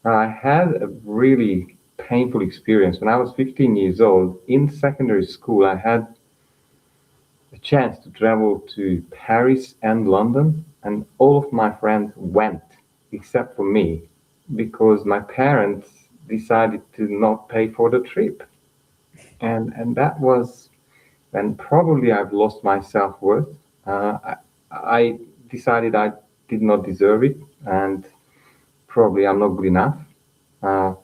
I had a really painful experience when I was 15 years old. In secondary school, I had a chance to travel to Paris and London, and all of my friends went except for me because my parents decided to not pay for the trip. And that was when probably I've lost my self-worth. I decided I did not deserve it, and probably I'm not good enough. Uh,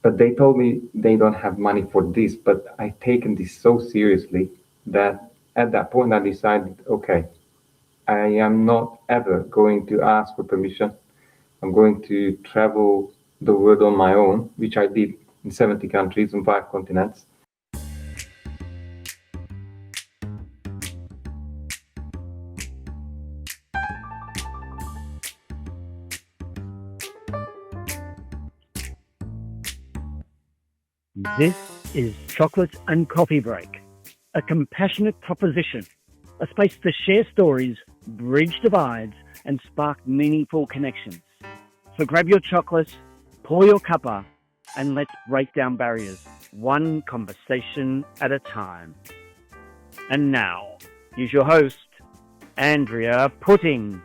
but they told me they don't have money for this, but I taken this so seriously that at that point I decided, okay, I am not ever going to ask for permission. I'm going to travel the world on my own, which I did in 70 countries on 5 continents. This is Chocolate and Coffee Break, a compassionate proposition, a space to share stories, bridge divides, and spark meaningful connections. So grab your chocolate, pour your cuppa, and let's break down barriers, one conversation at a time. And now, here's your host, Andrea Pudding.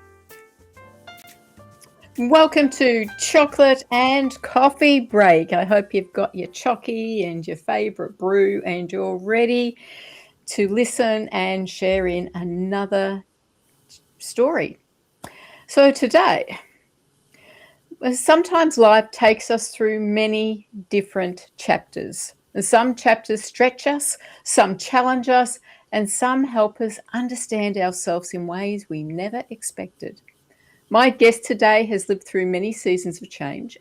Welcome to Chocolate and Coffee Break. I hope you've got your chocky and your favourite brew and you're ready to listen and share in another story. So today, sometimes life takes us through many different chapters. Some chapters stretch us, some challenge us, and some help us understand ourselves in ways we never expected. My guest today has lived through many seasons of change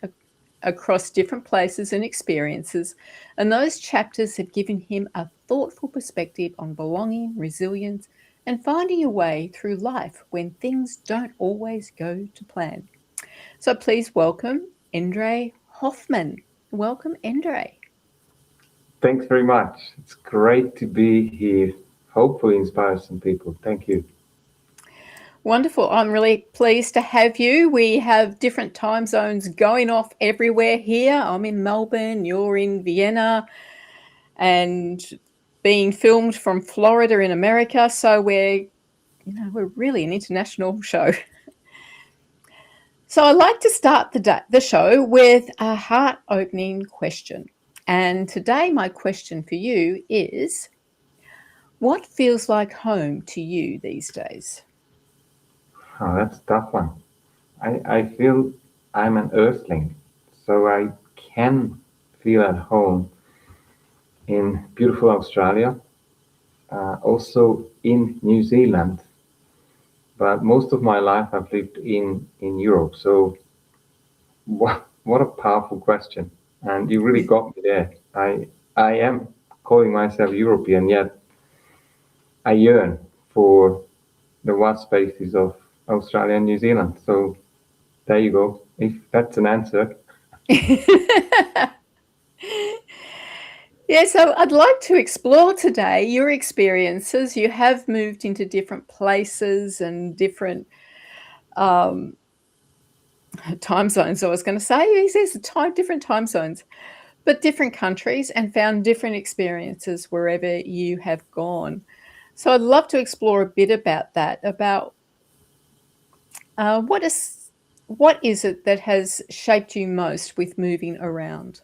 across different places and experiences, and those chapters have given him a thoughtful perspective on belonging, resilience, and finding a way through life when things don't always go to plan. So please welcome Endre Hoffman. Welcome, Endre. Thanks very much. It's great to be here. Hopefully, inspire some people. Thank you. Wonderful. I'm really pleased to have you. We have different time zones going off everywhere here. I'm in Melbourne, you're in Vienna, and being filmed from Florida in America. So we're really an international show. So I like to start the show with a heart-opening question. And today my question for you is, what feels like home to you these days? Oh, that's a tough one. I feel I'm an earthling, so I can feel at home in beautiful Australia, also in New Zealand, but most of my life I've lived in Europe. So what a powerful question, and you really got me there. I am calling myself European, yet I yearn for the vast spaces of Australia and New Zealand. So there you go. If that's an answer. Yeah, so I'd like to explore today your experiences. You have moved into different places and different um, time zones. I was going to say, he says different time zones, but different countries, and found different experiences wherever you have gone. So I'd love to explore a bit about that, about uh, what is what is it that has shaped you most with moving around?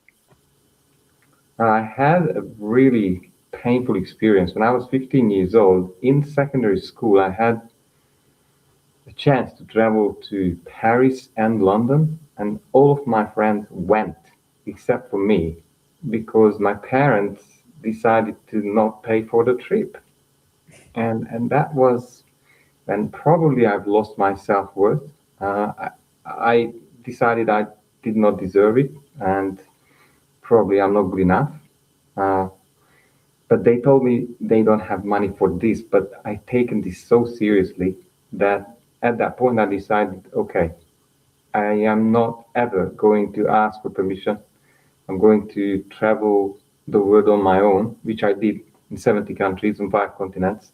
I had a really painful experience when I was 15 years old. In secondary school, I had a chance to travel to Paris and London, and all of my friends went except for me because my parents decided to not pay for the trip. And that was when probably I've lost my self-worth. I decided I did not deserve it, and probably I'm not good enough. Uh, but they told me they don't have money for this, but I taken this so seriously that at that point I decided, okay, I am not ever going to ask for permission. I'm going to travel the world on my own, which I did in 70 countries on 5 continents.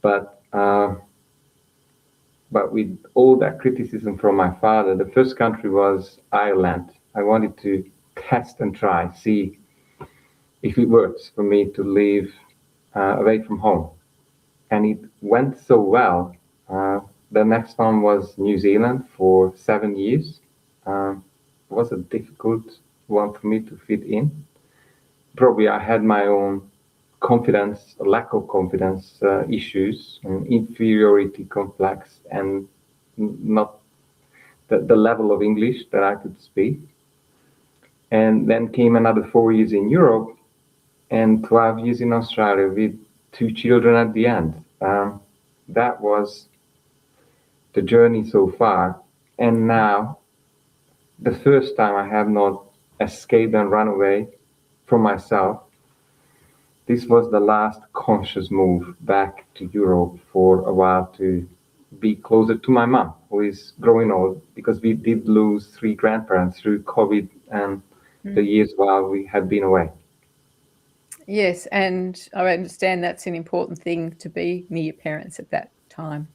But But with all that criticism from my father, the first country was Ireland. I wanted to test and try, see if it works for me to live away from home. And it went so well. The next one was New Zealand for 7 years. It was a difficult one for me to fit in. Probably I had my own confidence, lack of confidence issues, and inferiority complex, and not the level of English that I could speak. And then came another 4 years in Europe and 12 years in Australia with two children at the end. That was the journey so far. And now, the first time I have not escaped and run away from myself, this was the last conscious move back to Europe for a while to be closer to my mom, who is growing old, because we did lose three grandparents through COVID and the years while we had been away. Yes, and I understand that's an important thing to be near your parents at that time.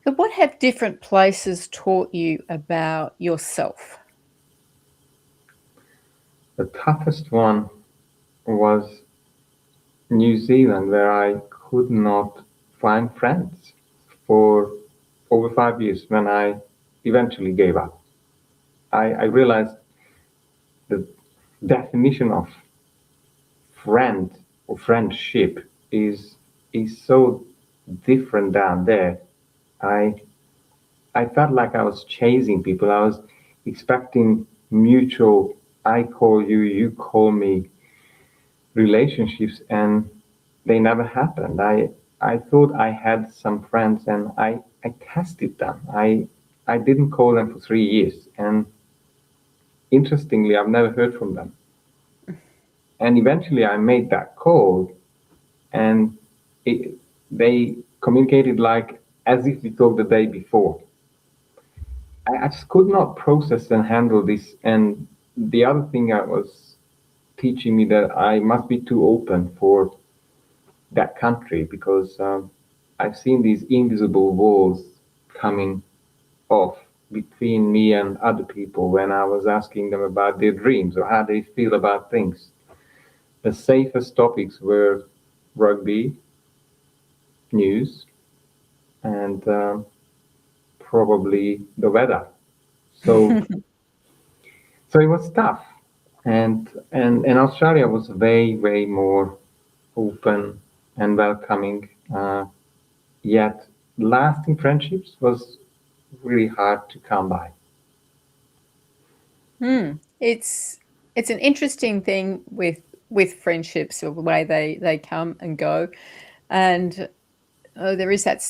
So what have different places taught you about yourself? The toughest one was New Zealand, where I could not find friends for over 5 years when I eventually gave up. I realized the definition of friend or friendship is so different down there. I I felt like I was chasing people. I was expecting mutual I call you, you call me relationships, and they never happened. I thought I had some friends, and I tested them. I didn't call them for 3 years, and interestingly, I've never heard from them. And eventually, I made that call, and it, they communicated like as if we talked the day before. I just could not process and handle this. And the other thing I was teaching me that I must be too open for that country, because I've seen these invisible walls coming off between me and other people when I was asking them about their dreams or how they feel about things. The safest topics were rugby, news, and probably the weather. So, so it was tough. And Australia was way more open and welcoming. Yet lasting friendships was really hard to come by. It's an interesting thing with friendships, or the way they come and go, and there is that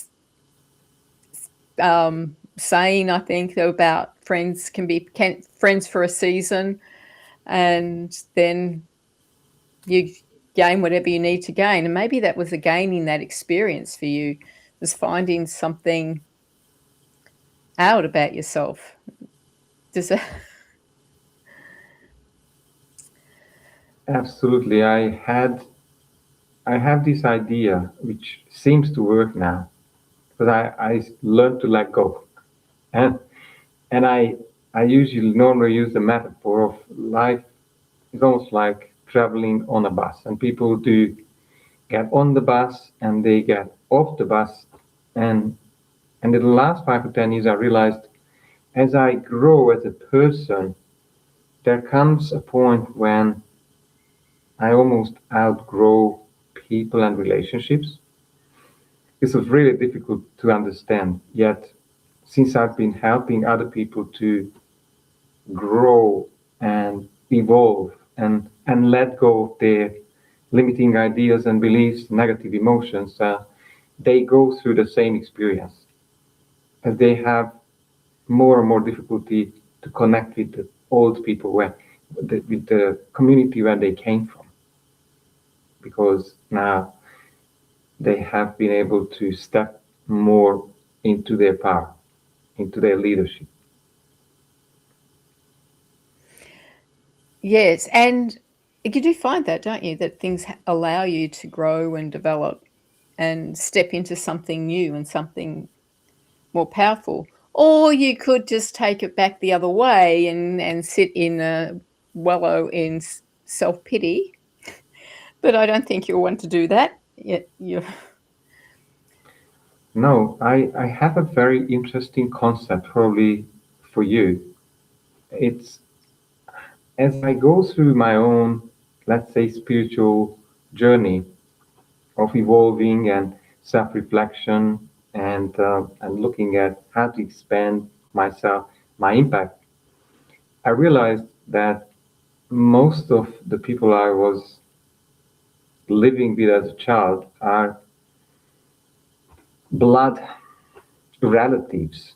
saying, I think, about friends can friends for a season, and then you gain whatever you need to gain. And maybe that was a gain in that experience for you, was finding something out about yourself. Does that? Absolutely, I have this idea which seems to work now, because I learned to let go, and and I usually normally use the metaphor of life is almost like traveling on a bus, and people do get on the bus and they get off the bus, and and in the last 5 to 10 years I realized as I grow as a person, there comes a point when I almost outgrow people and relationships. This was really difficult to understand. Yet, since I've been helping other people to grow and evolve and let go of their limiting ideas and beliefs, negative emotions, they go through the same experience. As they have more and more difficulty to connect with the old people with the community where they came from, because now they have been able to step more into their power, into their leadership. Yes, and you do find that, don't you, that things allow you to grow and develop and step into something new and something more powerful. Or you could just take it back the other way and sit in a wallow in self-pity. But I don't think you'll want to do that. You No, I have a very interesting concept probably for you. It's as I go through my own, let's say, spiritual journey of evolving and self-reflection and looking at how to expand myself, my impact, I realized that most of the people I was living with as a child are blood relatives,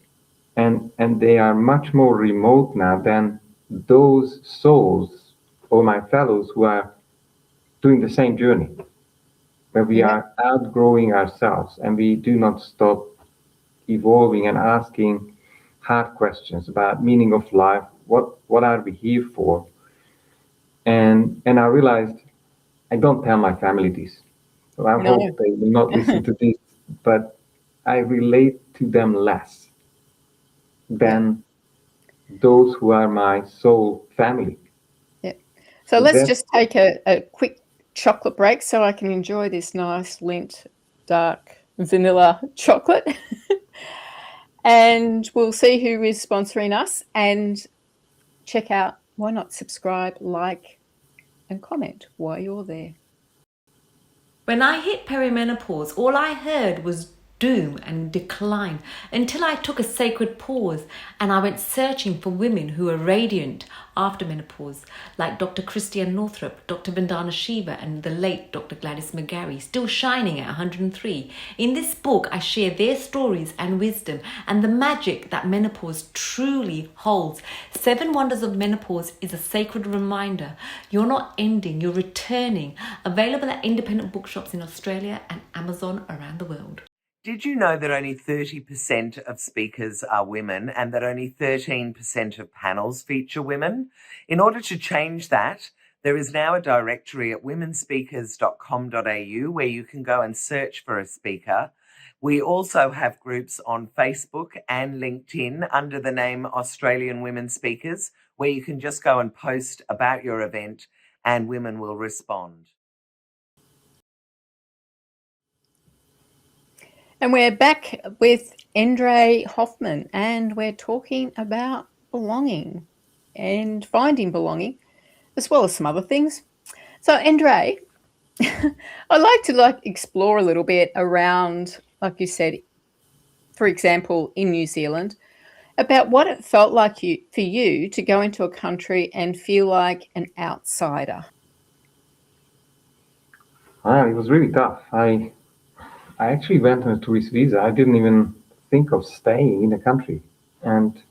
and they are much more remote now than those souls or my fellows who are doing the same journey, where we yeah, are outgrowing ourselves and we do not stop evolving and asking hard questions about meaning of life. What are we here for? And I realized I don't tell my family this. So I no. hope they will not listen to this, but I relate to them less Yeah, than those who are my soul family. yeah. So So let's that's just take a quick chocolate break so I can enjoy this nice Lindt dark vanilla chocolate. And we'll see who is sponsoring us and check out, why not subscribe, like, and comment while you're there. When I hit perimenopause, all I heard was doom and decline until I took a sacred pause and I went searching for women who are radiant after menopause, like Dr. Christiane Northrup, Dr. Vandana Shiva, and the late Dr. Gladys McGarry, still shining at 103. In this book, I share their stories and wisdom and the magic that menopause truly holds. 7 Wonders of Menopause is a sacred reminder. You're not ending, you're returning. Available at independent bookshops in Australia and Amazon around the world. Did you know that only 30% of speakers are women and that only 13% of panels feature women? In order to change that, there is now a directory at womenspeakers.com.au where you can go and search for a speaker. We also have groups on Facebook and LinkedIn under the name Australian Women Speakers, where you can just go and post about your event and women will respond. And we're back with Endre Hoffman, and we're talking about belonging and finding belonging, as well as some other things. So, Endre, I'd like to explore a little bit around, like you said, for example, in New Zealand, about what it felt like for you to go into a country and feel like an outsider. it was really tough. I actually went on a tourist visa. I didn't even think of staying in the country. And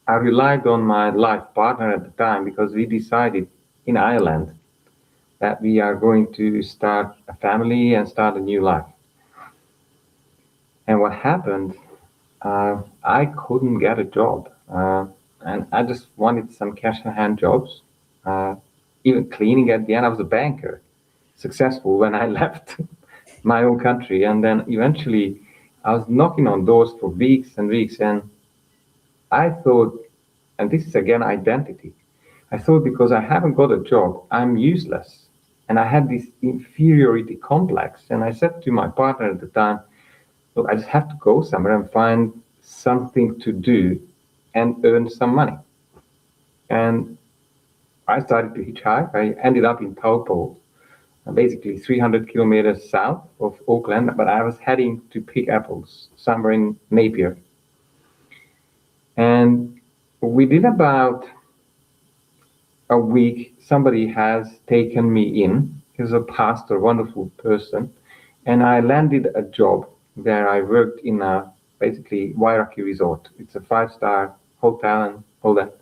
I relied on my life partner at the time because we decided in Ireland that we are going to start a family and start a new life. And what happened, I couldn't get a job. And I just wanted some cash in hand jobs. Uh, Even cleaning at the end, I was a banker, successful when I left my own country. And then eventually I was knocking on doors for weeks and weeks. And I thought, and this is again identity, I thought because I haven't got a job, I'm useless. And I had this inferiority complex. And I said to my partner at the time, look, I just have to go somewhere and find something to do and earn some money. And I started to hitchhike. I ended up in Taupo, basically 300 kilometers south of Auckland, but I was heading to pick apples somewhere in Napier. And within about a week, somebody has taken me in. He was a pastor, wonderful person. And I landed a job where I worked in a basically Wairaki resort. It's a 5-star hotel and all that.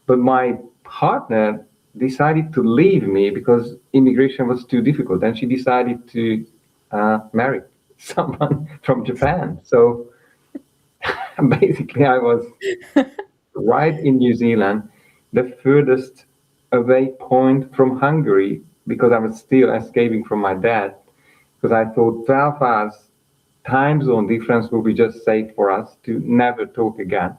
But my partner decided to leave me because immigration was too difficult, and she decided to marry someone from Japan. So basically, I was right in New Zealand, the furthest away point from Hungary, because I was still escaping from my dad. Because I thought 12 hours time zone difference will be just safe for us to never talk again.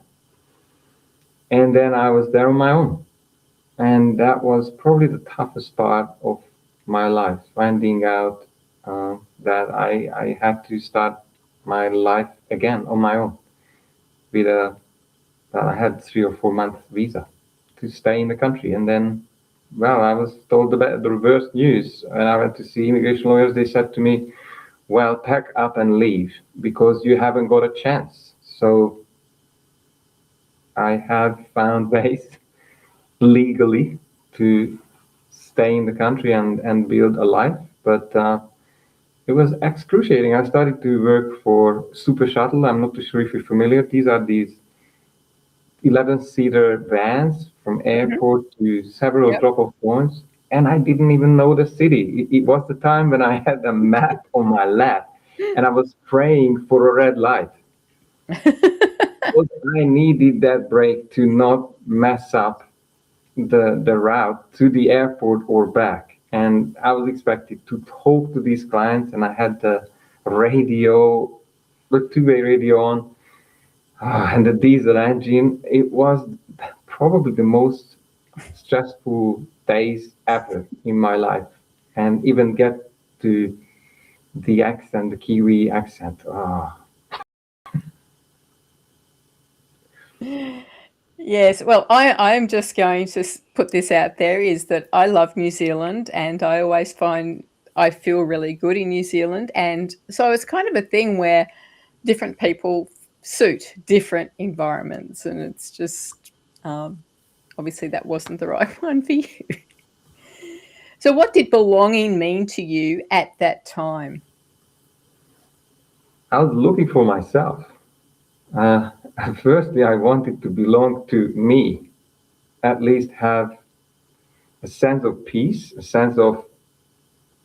And then I was there on my own. And that was probably the toughest part of my life, finding out that I had to start my life again on my own with that I had 3 or 4 month visa to stay in the country. And then, well, I was told the reverse news. When I went to see immigration lawyers, they said to me, well, pack up and leave because you haven't got a chance. So I have found ways legally to stay in the country and build a life. But it was excruciating. I started to work for Super Shuttle. I'm not too sure if you're familiar. These are these 11-seater vans from airport to several Yep. drop-off points. And I didn't even know the city. It was the time when I had a map on my lap and I was praying for a red light. Because I needed that break to not mess up the route to the airport or back. And I was expected to talk to these clients, and I had the radio, the two-way radio on, and the diesel engine. It was probably the most stressful days ever in my life. And even get to the accent, the Kiwi accent. Yes, well, I'm just going to put this out there is that I love New Zealand and I always find I feel really good in New Zealand. And so it's kind of a thing where different people suit different environments. And it's just obviously that wasn't the right one for you. So, what did belonging mean to you at that time? I was looking for myself. Firstly, I wanted to belong to me, at least have a sense of peace, a sense of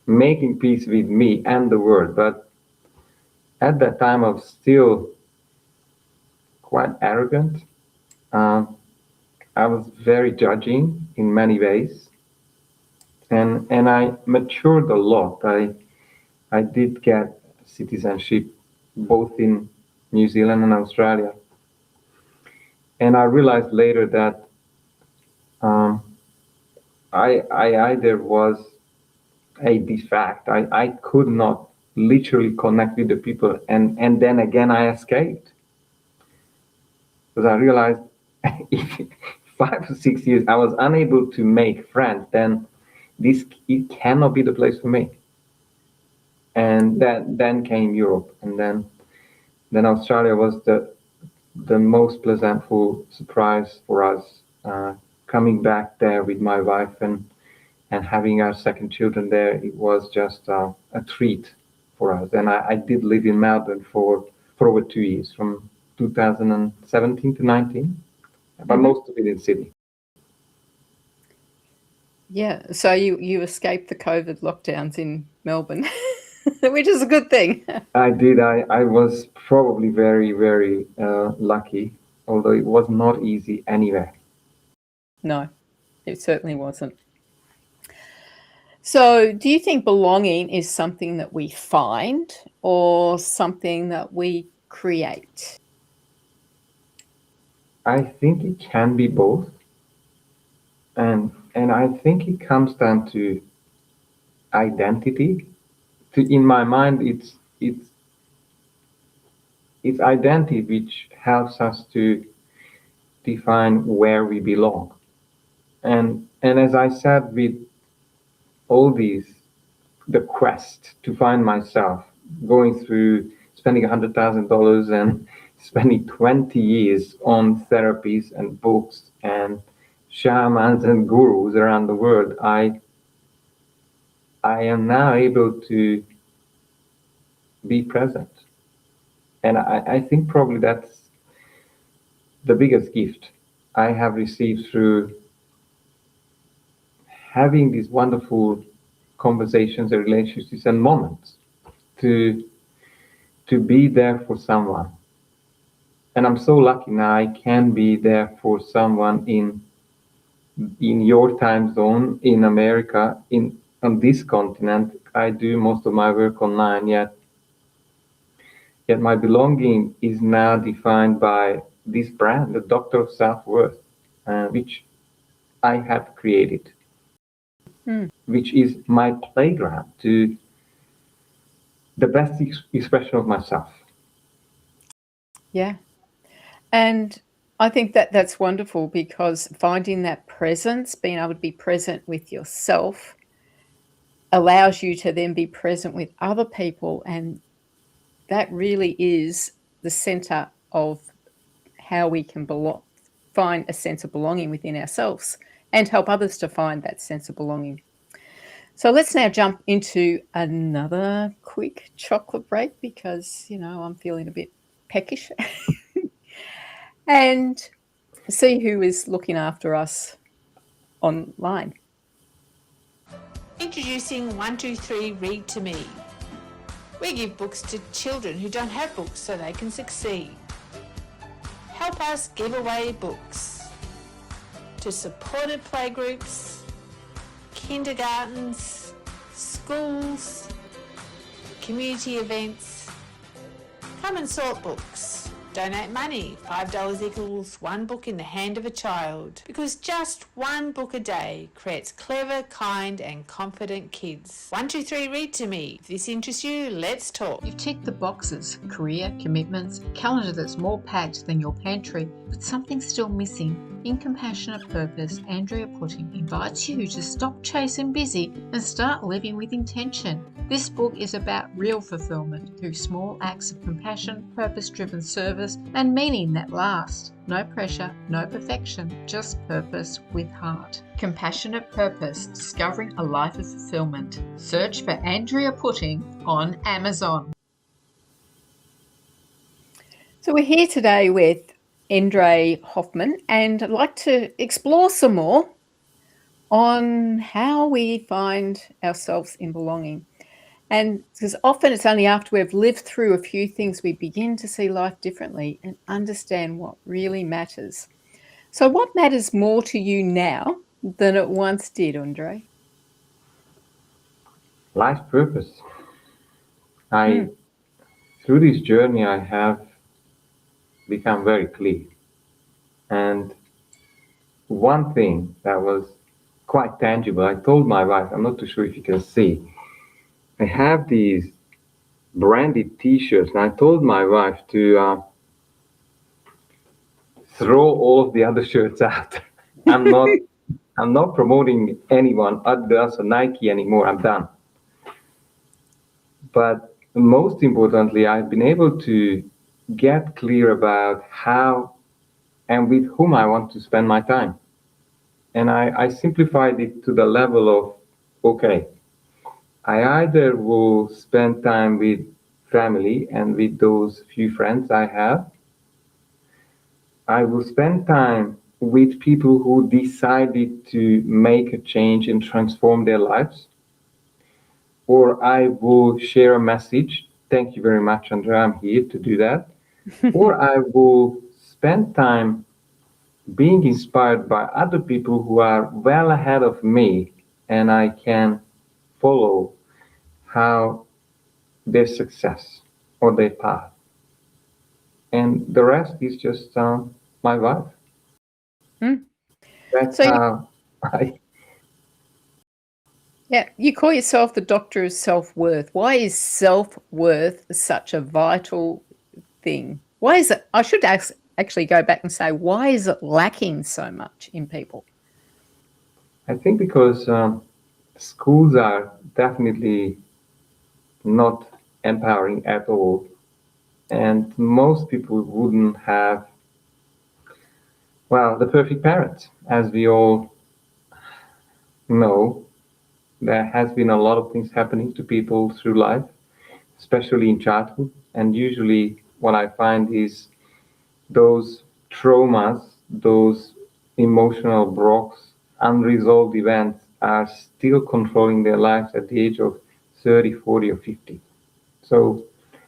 making peace with me and the world. But at that time, I was still quite arrogant. I was very judging in many ways, and I matured a lot. I did get citizenship both in New Zealand and Australia, and I realized later that I either was a de facto. I could not literally connect with the people, and then again I escaped because I realized if 5 or 6 years I was unable to make friends, then it cannot be the place for me. And then came Europe, and then Australia was the most pleasantful surprise for us. Coming back there with my wife and having our second children there, it was just a treat for us. And I did live in Melbourne for over 2 years, from 2017 to 19, but most of it in Sydney. Yeah, so you escaped the COVID lockdowns in Melbourne, which is a good thing. I did. I was probably very, very lucky, although it was not easy anyway. No, it certainly wasn't. So, do you think belonging is something that we find or something that we create? I think it can be both, and I think it comes down to identity. In my mind, it's identity which helps us to define where we belong. And as I said, with all these, the quest to find myself, going through spending $100,000 and spending 20 years on therapies and books and shamans and gurus around the world, I am now able to be present. And I think probably that's the biggest gift I have received through having these wonderful conversations and relationships and moments to be there for someone. And I'm so lucky now I can be there for someone in your time zone, in America, on this continent. I do most of my work online, yet Yet my belonging is now defined by this brand, the Doctor of Self-Worth, which I have created, which is my playground to the best expression of myself. Yeah. And I think that that's wonderful, because finding that presence, being able to be present with yourself, allows you to then be present with other people. And that really is the center of how we can find a sense of belonging within ourselves and help others to find that sense of belonging. So let's now jump into another quick chocolate break, because, I'm feeling a bit peckish. And see who is looking after us online. Introducing 123 Read to Me. We give books to children who don't have books so they can succeed. Help us give away books to supported playgroups, kindergartens, schools, community events. Come and sort books. Donate money. $5 equals one book in the hand of a child. Because just one book a day creates clever, kind and confident kids. 123 Read to Me. If this interests you, let's talk. You've ticked the boxes: career, commitments, calendar that's more packed than your pantry, but something's still missing. In Compassionate Purpose, Andrea Putting invites you to stop chasing busy and start living with intention. This book is about real fulfillment through small acts of compassion, purpose-driven service, and meaning that lasts. No pressure, no perfection, just purpose with heart. Compassionate Purpose, Discovering a Life of Fulfillment. Search for Andrea Putting on Amazon. So we're here today with Endre Hoffman, and I'd like to explore some more on how we find ourselves in belonging. And because often it's only after we've lived through a few things we begin to see life differently and understand what really matters. So what matters more to you now than it once did, Endre? Life purpose. Through this journey, I have become very clear. And one thing that was quite tangible, I told my wife, I'm not too sure if you can see, I have these branded t-shirts, and I told my wife to throw all of the other shirts out. I'm not promoting anyone, Adidas or Nike anymore. I'm done. But most importantly, I've been able to get clear about how and with whom I want to spend my time. And I simplified it to the level of, okay, I either will spend time with family and with those few friends I have. I will spend time with people who decided to make a change and transform their lives. Or I will share a message. Thank you very much, Andrea. I'm here to do that. Or I will spend time being inspired by other people who are well ahead of me, and I can follow how their success or their path. And the rest is just my wife. That's how you call yourself the Doctor of Self-Worth. Why is self-worth such a vital thing? Why is it, I should actually go back and say, why is it lacking so much in people? I think because schools are definitely not empowering at all. And most people wouldn't have, well, the perfect parents. As we all know, there has been a lot of things happening to people through life, especially in childhood. And usually what I find is those traumas, those emotional blocks, unresolved events are still controlling their lives at the age of 30, 40, or 50. So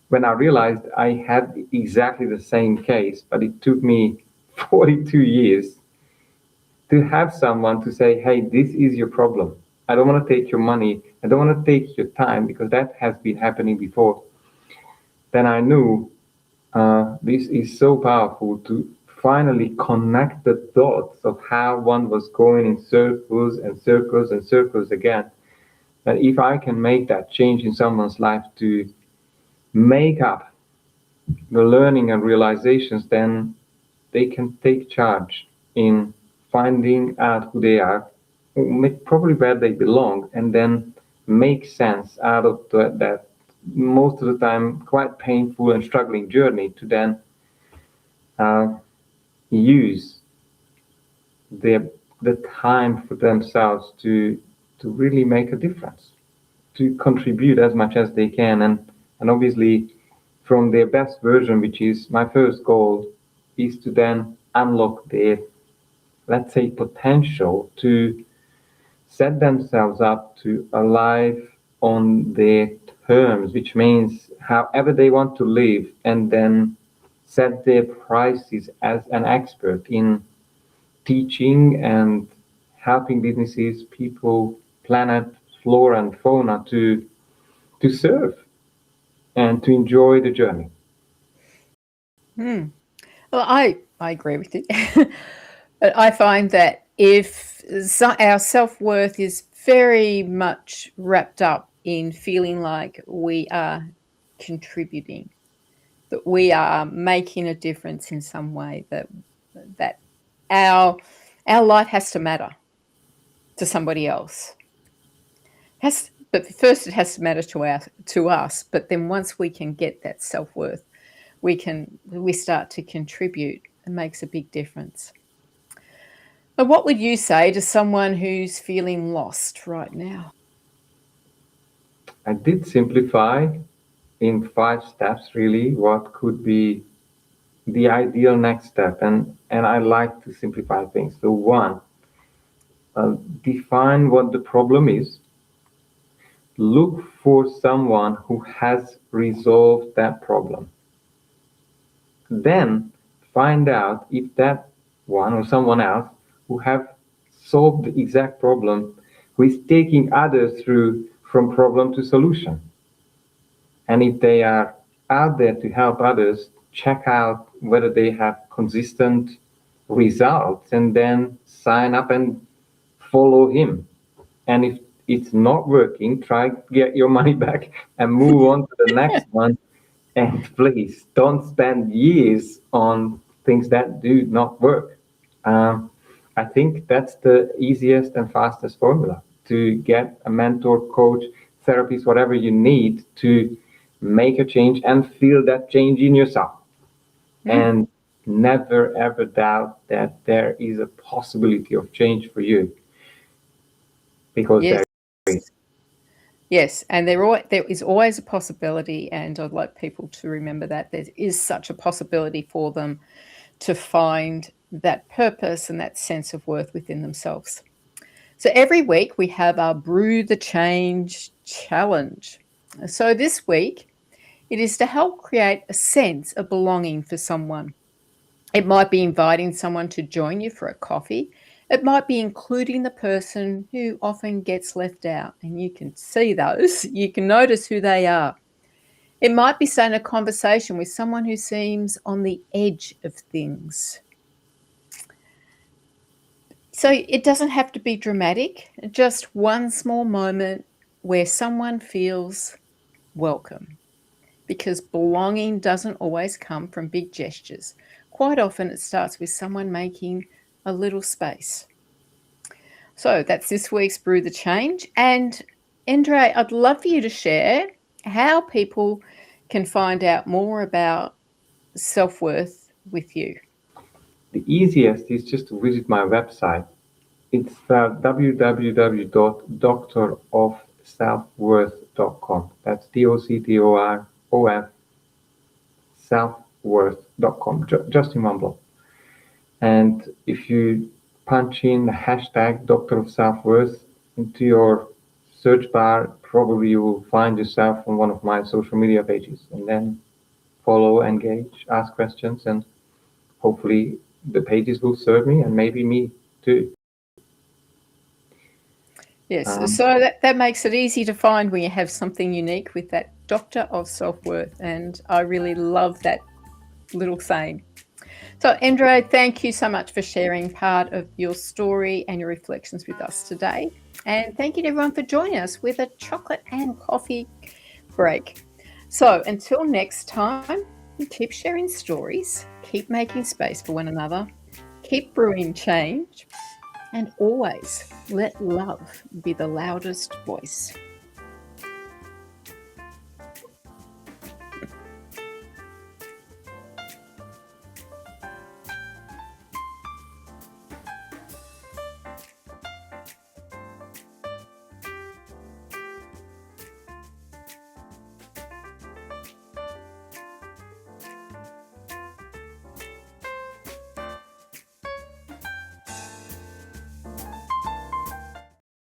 when I realized I had exactly the same case, but it took me 42 years to have someone to say, hey, this is your problem. I don't want to take your money. I don't want to take your time, because that has been happening before. then I knew this is so powerful to finally connect the dots of how one was going in circles and circles and circles again. That if I can make that change in someone's life to make up the learning and realizations, then they can take charge in finding out who they are, probably where they belong, and then make sense out of that most of the time quite painful and struggling journey to then use the time for themselves to really make a difference, to contribute as much as they can, and obviously from their best version, which is my first goal, is to then unlock their, let's say, potential to set themselves up to a life on their terms, which means however they want to live, and then set their prices as an expert in teaching and helping businesses, people, planet, flora, and fauna to serve and to enjoy the journey. Well, I agree with you. I find that if our self-worth is very much wrapped up in feeling like we are contributing, that we are making a difference in some way, that our life has to matter to somebody else. But first it has to matter to us. But then once we can get that self-worth, we start to contribute. It makes a big difference. But what would you say to someone who's feeling lost right now? I did simplify in 5 steps really what could be the ideal next step, and I like to simplify things. So 1, define what the problem is. Look for someone who has resolved that problem. Then find out if that one or someone else who have solved the exact problem, who is taking others through from problem to solution. And if they are out there to help others, check out whether they have consistent results and then sign up and follow him. And if it's not working, try to get your money back and move on to the next one. And please don't spend years on things that do not work. I think that's the easiest and fastest formula to get a mentor, coach, therapist, whatever you need to make a change and feel that change in yourself. And never ever doubt that there is a possibility of change for you, because Yes. there is. Yes, and there is always a possibility, and I'd like people to remember that there is such a possibility for them to find that purpose and that sense of worth within themselves. So every week we have our Brew the Change challenge. So this week it is to help create a sense of belonging for someone. It might be inviting someone to join you for a coffee. It might be including the person who often gets left out, and you can see those. You can notice who they are. It might be starting a conversation with someone who seems on the edge of things. So it doesn't have to be dramatic, just one small moment where someone feels welcome. Because belonging doesn't always come from big gestures. Quite often it starts with someone making a little space. So that's this week's Brew the Change. And Endre, I'd love for you to share how people can find out more about self-worth with you. The easiest is just to visit my website. It's www.doctorofselfworth.com. That's DOCTOROF selfworth.com, just in one block. And if you punch in the hashtag Doctor of Self-Worth into your search bar, probably you will find yourself on one of my social media pages, and then follow, engage, ask questions, and hopefully the pages will serve me and maybe me too. Yes, so that makes it easy to find when you have something unique with that doctor of self-worth, and I really love that little saying. So, Endre, thank you so much for sharing part of your story and your reflections with us today. And thank you to everyone for joining us with a chocolate and coffee break. So, until next time, keep sharing stories, keep making space for one another, keep brewing change, and always let love be the loudest voice.